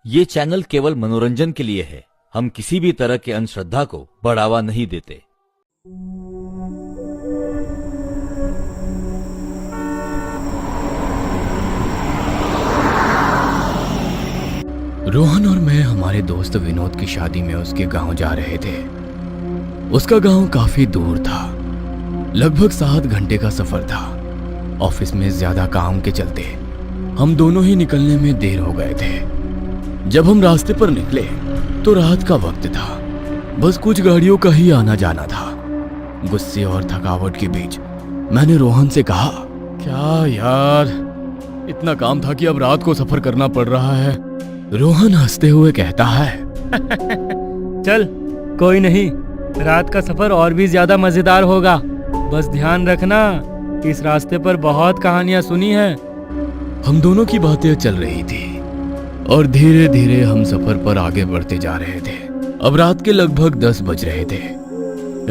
ये चैनल केवल मनोरंजन के लिए है। हम किसी भी तरह के अंधश्रद्धा को बढ़ावा नहीं देते। रोहन और मैं हमारे दोस्त विनोद की शादी में उसके गांव जा रहे थे। उसका गांव काफी दूर था, लगभग 7 घंटे का सफर था। ऑफिस में ज्यादा काम के चलते हम दोनों ही निकलने में देर हो गए थे। जब हम रास्ते पर निकले तो रात का वक्त था, बस कुछ गाड़ियों का ही आना जाना था। गुस्से और थकावट के बीच मैंने रोहन से कहा, क्या यार, इतना काम था कि अब रात को सफर करना पड़ रहा है। रोहन हंसते हुए कहता है, चल कोई नहीं, रात का सफर और भी ज्यादा मजेदार होगा। बस ध्यान रखना, इस रास्ते पर बहुत कहानियां सुनी हैं। हम दोनों की बातें चल रही थी और धीरे धीरे हम सफर पर आगे बढ़ते जा रहे थे। अब रात के लगभग 10 बज रहे थे।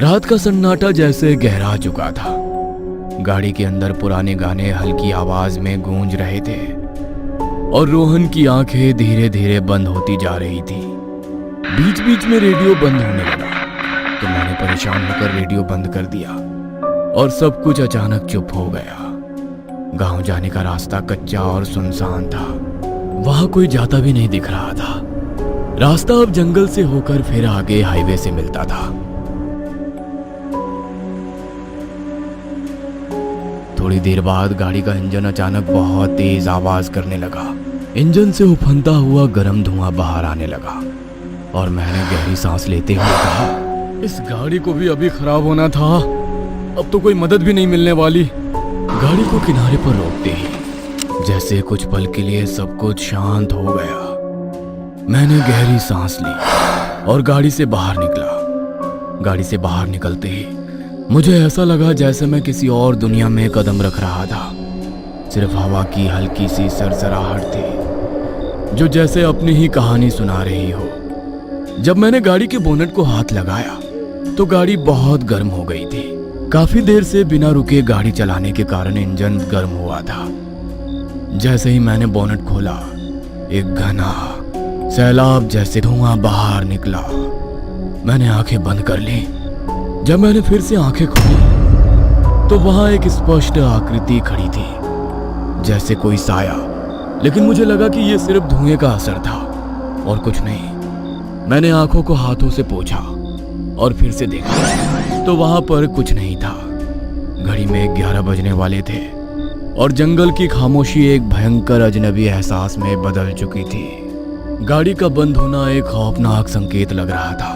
रात का सन्नाटा जैसे गहरा चुका था। गाड़ी के अंदर पुराने गाने हल्की आवाज में गूंज रहे थे और रोहन की आंखें धीरे धीरे बंद होती जा रही थी। बीच बीच में रेडियो बंद होने लगा तो मैंने परेशान होकर रेडियो बंद कर दिया और सब कुछ अचानक चुप हो गया। गांव जाने का रास्ता कच्चा और सुनसान था, वहां कोई जाता भी नहीं दिख रहा था। रास्ता अब जंगल से होकर फिर आगे हाईवे से मिलता था। थोड़ी देर बाद गाड़ी का इंजन अचानक बहुत तेज आवाज करने लगा। इंजन से उफनता हुआ गर्म धुआं बाहर आने लगा और मैंने गहरी सांस लेते हुए कहा, इस गाड़ी को भी अभी खराब होना था, अब तो कोई मदद भी नहीं मिलने वाली। गाड़ी को किनारे पर रोकते ही जैसे कुछ पल के लिए सब कुछ शांत हो गया। मैंने गहरी सांस ली और गाड़ी से बाहर निकला। गाड़ी से बाहर निकलते ही मुझे ऐसा लगा जैसे मैं किसी और दुनिया में कदम रख रहा था। सिर्फ हवा की हल्की सी सरसराहट थी जो जैसे अपनी ही कहानी सुना रही हो। जब मैंने गाड़ी के बोनट को हाथ लगाया तो गाड़ी बहुत गर्म हो गई थी। काफी देर से बिना रुके गाड़ी चलाने के कारण इंजन गर्म हुआ था। जैसे ही मैंने बोनट खोला, एक घना सैलाब जैसे धुआं बाहर निकला। मैंने आंखें बंद कर ली। जब मैंने फिर से आंखें खोली तो वहां एक स्पष्ट आकृति खड़ी थी, जैसे कोई साया, लेकिन मुझे लगा कि यह सिर्फ धुएं का असर था और कुछ नहीं। मैंने आंखों को हाथों से पोंछा और फिर से देखा तो वहां पर कुछ नहीं था। घड़ी में 11 बजने वाले थे और जंगल की खामोशी एक भयंकर अजनबी एहसास में बदल चुकी थी। गाड़ी का बंद होना एक खौफनाक संकेत लग रहा था।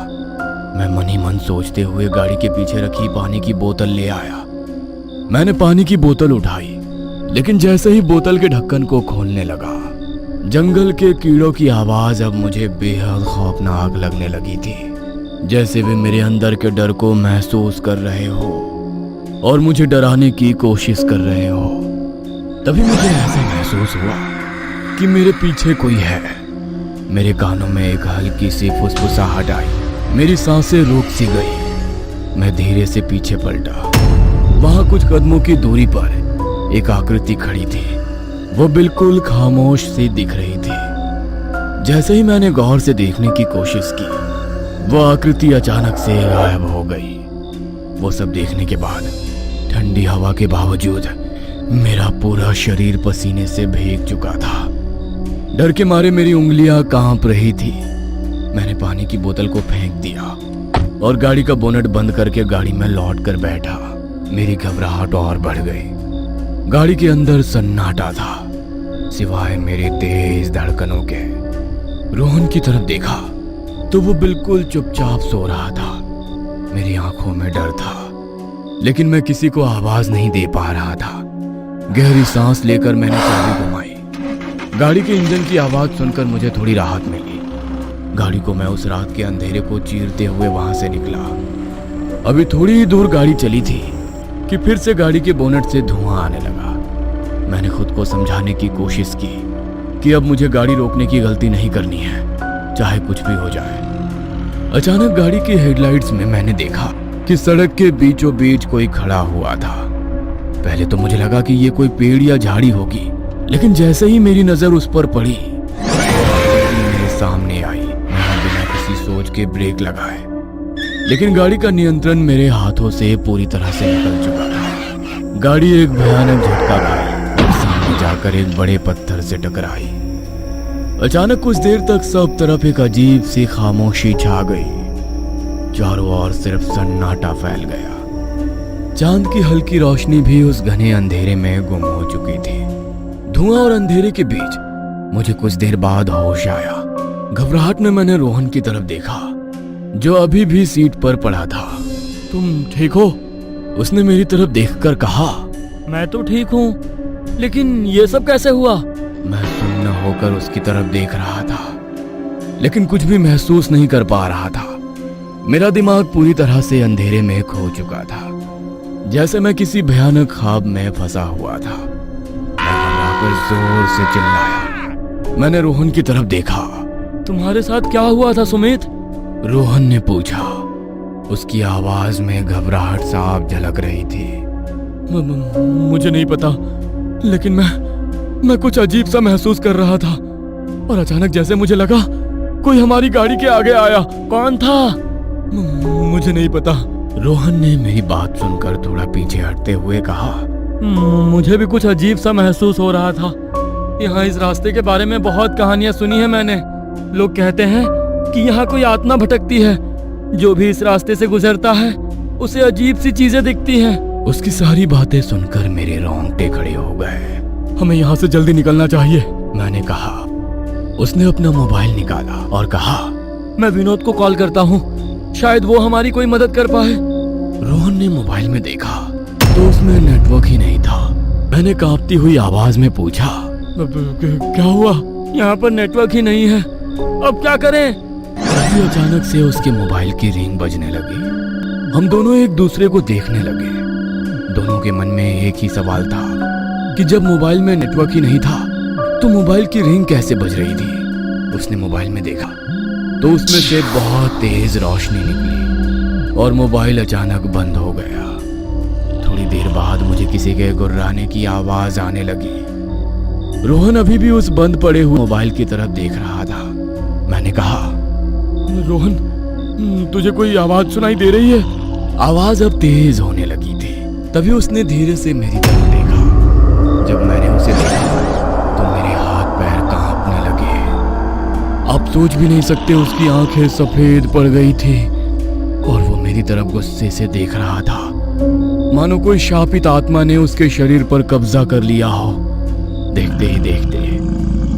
मैं मन ही मन सोचते हुए गाड़ी के पीछे रखी पानी की बोतल ले आया। मैंने पानी की बोतल उठाई, लेकिन जैसे ही बोतल के ढक्कन को खोलने लगा, जंगल के कीड़ों की आवाज अब मुझे बेहद खौफनाक लगने लगी थी, जैसे वे मेरे अंदर के डर को महसूस कर रहे हो और मुझे डराने की कोशिश कर रहे हो। तभी मुझे ऐसा महसूस हुआ कि मेरे पीछे कोई है। मेरे कानों में एक हल्की सी फुसफुसाहट आई। मेरी सांसें रुक सी गई। मैं धीरे से पीछे पलटा। वहां कुछ कदमों की दूरी पर एक आकृति खड़ी थी। वो बिल्कुल खामोश सी दिख रही थी। जैसे ही मैंने गौर से देखने की कोशिश की, वो आकृति अचानक से गायब हो गई। वो सब देखने के बाद ठंडी हवा के बावजूद मेरा पूरा शरीर पसीने से भीग चुका था। डर के मारे मेरी उंगलियां कांप रही थी। मैंने पानी की बोतल को फेंक दिया और गाड़ी का बोनट बंद करके गाड़ी में लौट कर बैठा। मेरी घबराहट और बढ़ गई। गाड़ी के अंदर सन्नाटा था, सिवाय मेरे तेज धड़कनों के। रोहन की तरफ देखा तो वो बिल्कुल चुपचाप सो रहा था। मेरी आंखों में डर था, लेकिन मैं किसी को आवाज नहीं दे पा रहा था। गहरी सांस लेकर मैंने चाबी घुमाई। गाड़ी के इंजन की आवाज सुनकर मुझे थोड़ी राहत मिली। गाड़ी को मैं उस रात के अंधेरे को चीरते हुए वहां से निकला। अभी थोड़ी ही दूर गाड़ी चली थी कि फिर से गाड़ी के बोनट से धुआं आने लगा। मैंने खुद को समझाने की कोशिश की कि अब मुझे गाड़ी रोकने की गलती नहीं करनी है, चाहे कुछ भी हो जाए। अचानक गाड़ी की हेडलाइट्स में मैंने देखा कि सड़क के बीचों बीच कोई खड़ा हुआ था। पहले तो मुझे लगा कि ये कोई पेड़ या झाड़ी होगी, लेकिन जैसे ही मेरी नजर उस पर पड़ी, मेरे सामने आई। मैंने बिना किसी सोच के ब्रेक लगाए, लेकिन गाड़ी का नियंत्रण मेरे हाथों से पूरी तरह से निकल चुका था। गाड़ी एक भयानक झटका खाई और सामने जाकर एक बड़े पत्थर से टकराई। अचानक कुछ देर तक सब तरफ एक अजीब सी खामोशी छा गई। चारों ओर सिर्फ सन्नाटा फैल गया। चांद की हल्की रोशनी भी उस घने अंधेरे में गुम हो चुकी थी। धुआं और अंधेरे के बीच मुझे कुछ देर बाद होश आया। घबराहट में मैंने रोहन की तरफ देखा, जो अभी भी सीट पर पड़ा था। तुम ठीक हो? उसने मेरी तरफ देखकर कहा। मैं तो ठीक हूँ, लेकिन ये सब कैसे हुआ? मैं सुन्न होकर उसकी तरफ देख रहा था, लेकिन कुछ भी महसूस नहीं कर पा रहा था। मेरा दिमाग पूरी तरह से अंधेरे में खो चुका था, जैसे मैं किसी भयानक ख्वाब में फंसा हुआ था। मैं घबराकर जोर से चिल्लाया। मैंने रोहन की तरफ देखा। तुम्हारे साथ क्या हुआ था सुमित? रोहन ने पूछा। उसकी आवाज में घबराहट साफ झलक रही थी। मुझे नहीं पता, लेकिन मैं कुछ अजीब सा महसूस कर रहा था और अचानक जैसे मुझे लगा कोई हमारी गाड़ी के आगे आया। कौन था? मुझे नहीं पता। रोहन ने मेरी बात सुनकर थोड़ा पीछे हटते हुए कहा। मुझे भी कुछ अजीब सा महसूस हो रहा था। यहाँ इस रास्ते के बारे में बहुत कहानियां सुनी है मैंने। लोग कहते हैं कि यहाँ कोई आत्मा भटकती है। जो भी इस रास्ते से गुजरता है उसे अजीब सी चीजें दिखती हैं। उसकी सारी बातें सुनकर मेरे रोंगटे खड़े हो गए। हमें यहाँ से जल्दी निकलना चाहिए, मैंने कहा। उसने अपना मोबाइल निकाला और कहा, मैं विनोद को कॉल करता हूँ, शायद वो हमारी कोई मदद कर पाए। रोहन ने मोबाइल में देखा तो उसमें नेटवर्क ही नहीं था। मैंने कांपती हुई आवाज में पूछा, क्या हुआ? यहाँ पर नेटवर्क ही नहीं है, अब क्या करें? तभी अचानक से उसके मोबाइल की रिंग बजने लगी। हम दोनों एक दूसरे को देखने लगे। दोनों के मन में एक ही सवाल था कि जब मोबाइल में नेटवर्क ही नहीं था तो मोबाइल की रिंग कैसे बज रही थी। उसने मोबाइल में देखा तो उसमें से बहुत तेज रोशनी निकली और मोबाइल अचानक बंद हो गया। थोड़ी देर बाद मुझे किसी के गुर्राने की आवाज आने लगी। रोहन अभी भी उस बंद पड़े हुए मोबाइल की तरफ देख रहा था। मैंने कहा, रोहन, तुझे कोई आवाज सुनाई दे रही है? आवाज अब तेज होने लगी थी। तभी उसने धीरे से मेरी तरफ देखा। जब मैंने उसे देखा तो मेरे हाथ पैर कांपने लगे। आप सोच भी नहीं सकते, उसकी आंखें सफेद पड़ गई थी और वो मेरी तरफ गुस्से से देख रहा था, मानो कोई शापित आत्मा ने उसके शरीर पर कब्जा कर लिया हो। देखते ही देखते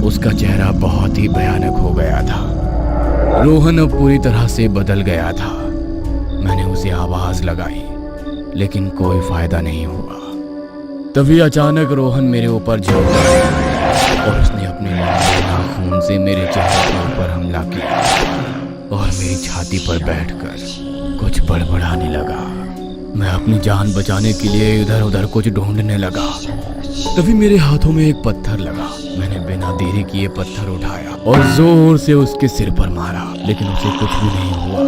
उसका चेहरा बहुत ही भयानक हो गया था। रोहन अब पूरी तरह से बदल गया था। मैंने उसे आवाज लगाई, लेकिन कोई फायदा नहीं हुआ। तभी अचानक रोहन मेरे ऊपर झुक गया और उसने अपने लंबे नाखून से मेरे चेहरे के ऊपर हमला किया और मेरी छाती पर बैठकर कुछ बड़बड़ाने लगा। मैं अपनी जान बचाने के लिए इधर उधर कुछ ढूंढने लगा। तभी मेरे हाथों में एक पत्थर लगा। मैंने बिना देरी किए पत्थर उठाया और जोर से उसके सिर पर मारा, लेकिन उसे कुछ भी नहीं हुआ।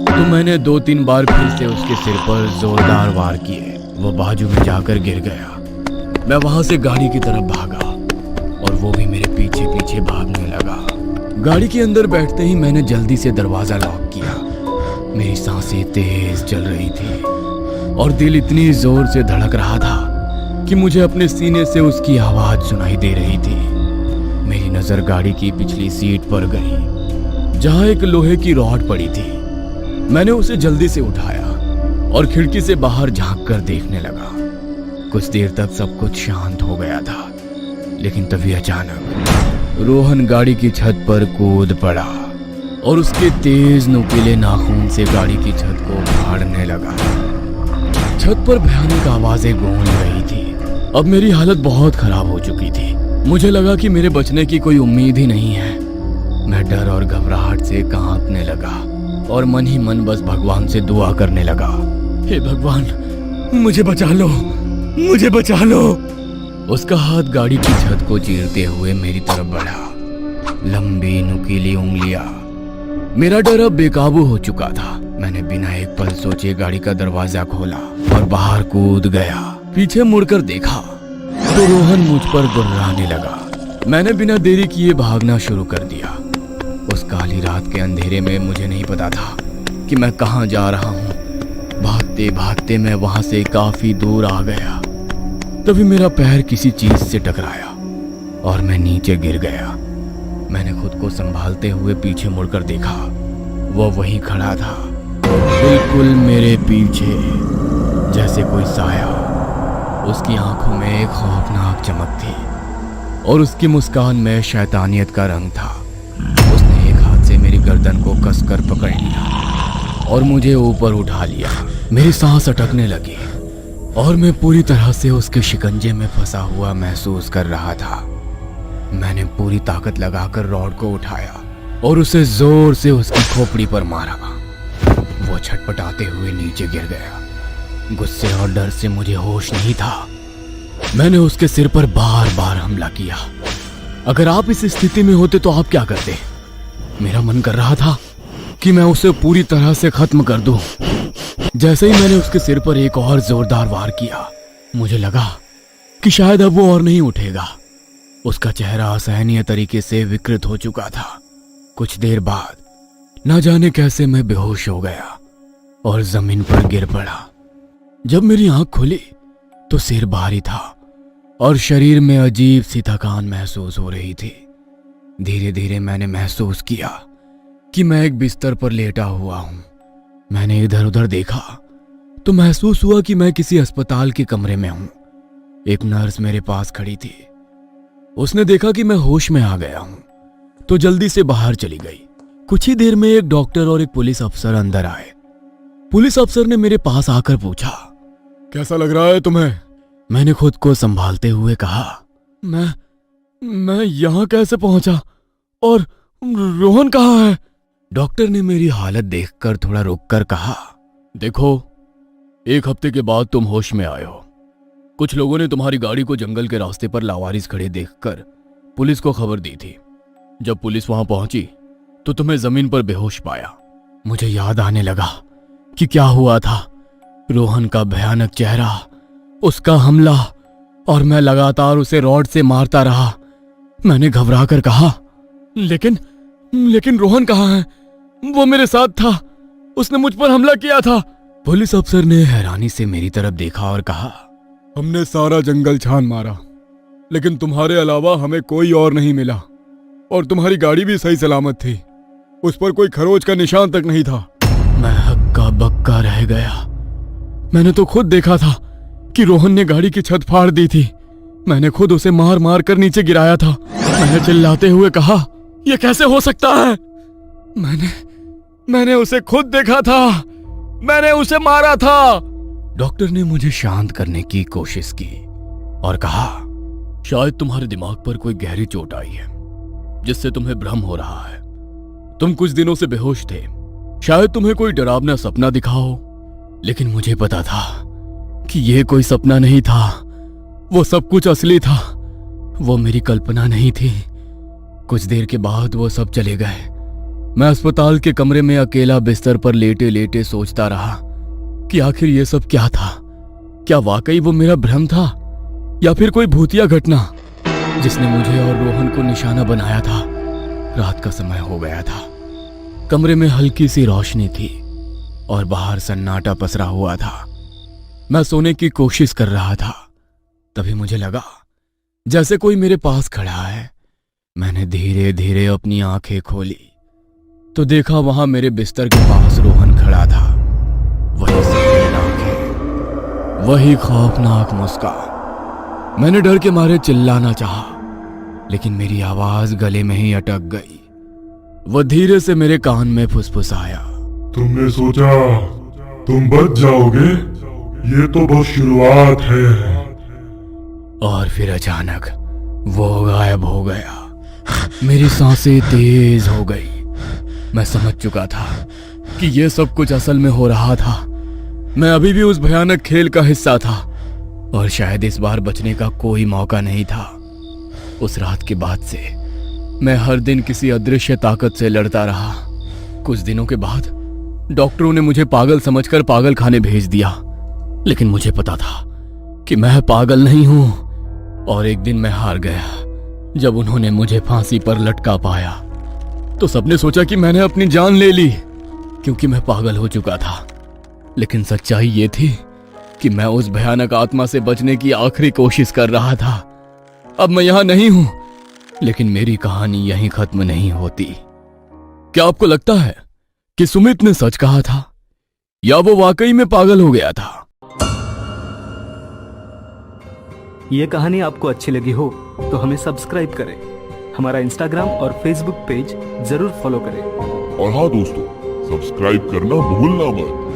तो मैंने 2-3 बार फिर से उसके सिर पर जोरदार वार किए। वो बाजू में जाकर गिर गया। मैं वहां से गाड़ी की तरफ भागा और वो भी मेरे पीछे पीछे भागने लगा। गाड़ी के अंदर बैठते ही मैंने जल्दी से दरवाजा लॉक किया। मेरी सांसें तेज चल रही थी और दिल इतनी जोर से धड़क रहा था कि मुझे अपने सीने से उसकी आवाज सुनाई दे रही थी। मेरी नजर गाड़ी की पिछली सीट पर गई, जहां एक लोहे की रॉड पड़ी थी। मैंने उसे जल्दी से उठाया और खिड़की से बाहर झांक कर देखने लगा। कुछ देर तक सब कुछ शांत हो गया था, लेकिन तभी अचानक रोहन गाड़ी की छत पर कूद पड़ा और उसके तेज नुकीले नाखून से गाड़ी की छत को फाड़ने लगा। छत पर भयानक आवाजें गूंज रही थी। अब मेरी हालत बहुत खराब हो चुकी थी। मुझे लगा कि मेरे बचने की कोई उम्मीद ही नहीं है। मैं डर और घबराहट से कांपने लगा और मन ही मन बस भगवान से दुआ करने लगा, हे भगवान, मुझे बचा लो, मुझे बचा लो। उसका हाथ गाड़ी की छत को चीरते हुए मेरी तरफ बढ़ा, लंबी नुकीली उंगलियां। मेरा डर अब बेकाबू हो चुका था। मैंने बिना एक पल सोचे गाड़ी का दरवाजा खोला और बाहर कूद गया। पीछे मुड़कर देखा तो रोहन मुझ पर गुर्राने लगा। मैंने बिना देरी किए भागना शुरू कर दिया। उस काली रात के अंधेरे में मुझे नहीं पता था कि मैं कहाँ जा रहा हूँ। भागते भागते मैं वहां से काफी दूर आ गया। तभी मेरा पैर किसी चीज से टकराया और मैं नीचे गिर गया। मैंने खुद को संभालते हुए पीछे मुड़कर देखा। वो वहीं खड़ा था, बिल्कुल मेरे पीछे, जैसे कोई साया। उसकी आंखों में एक खौफनाक चमक थी और उसकी मुस्कान में शैतानियत का रंग था। उसने एक हाथ से मेरी गर्दन को कसकर पकड़ लिया और मुझे ऊपर उठा लिया। मेरी सांस अटकने लगी और मैं पूरी तरह से उसके शिकंजे में फंसा हुआ महसूस कर रहा था। मैंने पूरी ताकत लगाकर रॉड को उठाया और उसे जोर से उसकी खोपड़ी पर मारा। वो छटपटाते हुए नीचे गिर गया। गुस्से और डर से मुझे होश नहीं था। मैंने उसके सिर पर बार बार हमला किया। अगर आप इस स्थिति में होते तो आप क्या करते? मेरा मन कर रहा था कि मैं उसे पूरी तरह से खत्म कर दूं। जैसे ही मैंने उसके सिर पर एक और जोरदार वार किया, मुझे लगा कि शायद अब वो और नहीं उठेगा। उसका चेहरा असहनीय तरीके से विकृत हो चुका था। कुछ देर बाद न जाने कैसे मैं बेहोश हो गया और जमीन पर गिर पड़ा। जब मेरी आंख खुली तो सिर भारी था और शरीर में अजीब सी थकान महसूस हो रही थी। धीरे धीरे मैंने महसूस किया कि मैं एक बिस्तर पर लेटा हुआ हूं। मैंने इधर उधर देखा तो महसूस हुआ कि मैं किसी अस्पताल के कमरे में हूं। एक नर्स मेरे पास खड़ी थी। उसने देखा कि मैं होश में आ गया हूं तो जल्दी से बाहर चली गई। कुछ ही देर में एक डॉक्टर और एक पुलिस अफसर अंदर आए। पुलिस अफसर ने मेरे पास आकर पूछा, कैसा लग रहा है तुम्हें? मैंने खुद को संभालते हुए कहा, मैं यहां कैसे पहुंचा और रोहन कहाँ है? डॉक्टर ने मेरी हालत देखकर थोड़ा रुककर कहा, देखो, 1 हफ्ते के बाद तुम होश में आए हो। कुछ लोगों ने तुम्हारी गाड़ी को जंगल के रास्ते पर लावारिस खड़े देखकर पुलिस को खबर दी थी। जब पुलिस वहां पहुंची तो तुम्हें जमीन पर बेहोश पाया। मुझे याद आने लगा कि क्या हुआ था। रोहन का भयानक चेहरा, उसका हमला, और मैं लगातार उसे रॉड से मारता रहा। मैंने घबराकर कहा, लेकिन रोहन कहाँ है? वो मेरे साथ था, उसने मुझ पर हमला किया था। पुलिस अफसर ने हैरानी से मेरी तरफ देखा और कहा, हमने सारा जंगल छान मारा, लेकिन तुम्हारे अलावा हमें कोई और नहीं मिला। और तुम्हारी गाड़ी भी सही सलामत थी, उस पर कोई खरोच का निशान तक नहीं था। मैं हक्का बक्का रह गया। मैंने तो खुद देखा था कि रोहन ने गाड़ी की छत फाड़ दी थी। मैंने खुद उसे मार मार कर नीचे गिराया था। मैंने चिल्लाते हुए कहा, यह कैसे हो सकता है? मैंने उसे खुद देखा था, मैंने उसे मारा था। डॉक्टर ने मुझे शांत करने की कोशिश की और कहा, शायद तुम्हारे दिमाग पर कोई गहरी चोट आई है जिससे तुम्हें भ्रम हो रहा है। तुम कुछ दिनों से बेहोश थे, शायद तुम्हें कोई डरावना सपना दिखा हो। लेकिन मुझे पता था कि यह कोई सपना नहीं था, वो सब कुछ असली था, वो मेरी कल्पना नहीं थी। कुछ देर के बाद वो सब चले गए। मैं अस्पताल के कमरे में अकेला बिस्तर पर लेटे लेटे सोचता रहा कि आखिर ये सब क्या था। क्या वाकई वो मेरा भ्रम था या फिर कोई भूतिया घटना जिसने मुझे और रोहन को निशाना बनाया था। रात का समय हो गया था। कमरे में हल्की सी रोशनी थी और बाहर सन्नाटा पसरा हुआ था। मैं सोने की कोशिश कर रहा था, तभी मुझे लगा जैसे कोई मेरे पास खड़ा है। मैंने धीरे धीरे अपनी आंखें खोली तो देखा वहां मेरे बिस्तर के पास रोहन खड़ा था। वही सफेद आंखें, वही खौफनाक मुस्कान। मैंने डर के मारे चिल्लाना चाहा, लेकिन मेरी आवाज गले में ही अटक गई। वह धीरे से मेरे कान में फुसफुसाया, तुमने सोचा तुम बच जाओगे? ये तो बस शुरुआत है। और फिर अचानक वो गायब हो गया। मेरी सांसें तेज हो गई। मैं समझ चुका था कि यह सब कुछ असल में हो रहा था। मैं अभी भी उस भयानक खेल का हिस्सा था और शायद इस बार बचने का कोई मौका नहीं था। उस रात के बाद से मैं हर दिन किसी अदृश्य ताकत से लड़ता रहा। कुछ दिनों के बाद डॉक्टरों ने मुझे पागल समझकर पागल खाने भेज दिया, लेकिन मुझे पता था कि मैं पागल नहीं हूं। और एक दिन मैं हार गया जब उन्होंने मुझे फांसी पर लटका पाया। तो सबने सोचा कि मैंने अपनी जान ले ली, क्योंकि मैं पागल हो चुका था। लेकिन सच्चाई ये थी कि मैं उस भयानक आत्मा से बचने की आखिरी कोशिश कर रहा था। अब मैं यहां नहीं हूं, लेकिन मेरी कहानी यहीं खत्म नहीं होती। क्या आपको लगता है कि सुमित ने सच कहा था, या वो वाकई में पागल हो गया था? ये कहानी आपको अच्छी लगी हो तो हमें सब्सक्राइब करें, हमारा इंस्टाग्राम और फेसबुक पेज जरूर फॉलो करें। और हाँ दोस्तों, सब्सक्राइब करना भूलना मत।